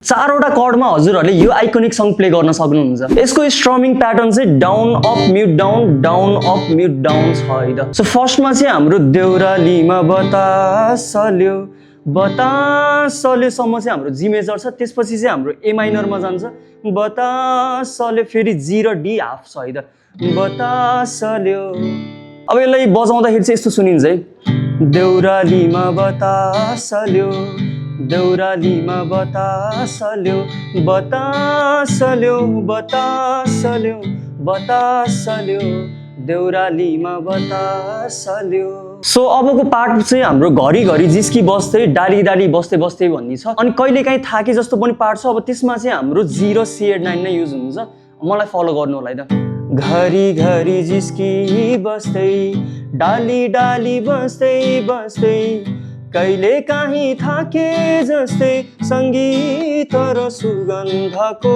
चारवटा कर्डमा हजुरहरूले यो आइकोनिक सङ प्ले गर्न सक्नुहुन्छ। यसको स्ट्रमिङ प्याटर्न चाहिँ डाउन अप म्युट डाउन छ है त। सो फर्स्टमा चाहिँ हाम्रो देउरालीमा बतासल्यो बतासल्योसम्म चाहिँ हाम्रो जी मेजर छ, त्यसपछि चाहिँ हाम्रो ए माइनरमा जान्छ बतासल्यो, फेरि जी र डी हाफ छ है त बतासल्यो। अब यसलाई बजाउँदाखेरि चाहिँ यस्तो सुनिन्छ है, देउरालीमा बतासल्यो देउरालीमा बतासल्यो बतासल्यो बतासल्यो बतासल्यो देउरालीमा बतासल्यो। सो अबको पार्ट चाहिँ हाम्रो घरिघरि जिस्की बस्दै डाली डाली बस्दै बस्दै भन्ने छ, अनि कहिलेकाहीँ थाके जस्तो पनि पार्ट छ। अब त्यसमा चाहिँ हाम्रो जी र C8-9 नै युज हुन्छ। मलाई फलो गर्नु होला है त। घरिघरि जिस्की बस्दै डाली डाली बस्दै बस्दै कहिले काहीँ थाके जस्तै सङ्गीत र सुगन्धको,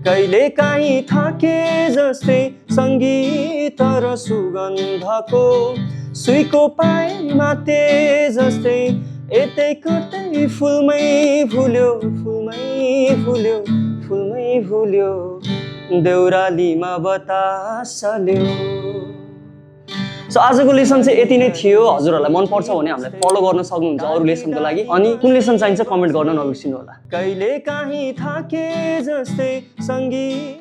कहिले काहीँ थाके जस्तै सङ्गीत र सुगन्धको, सुईको पाए माते जस्तै यतै कतै फुलमै भुल्यो फुलमै भुल्यो देउरालीमा बतासल्यो। सो आजको लेसन चाहिँ यति नै थियो। हजुरहरूलाई मन पर्छ भने हामीलाई फलो गर्न सक्नुहुन्छ अरू लेसनको लागि, अनि कुन लेसन चाहिन्छ कमेन्ट गर्न नबिर्सिनु होला। कहिले काहीँ थाके जस्तै सङ्गीत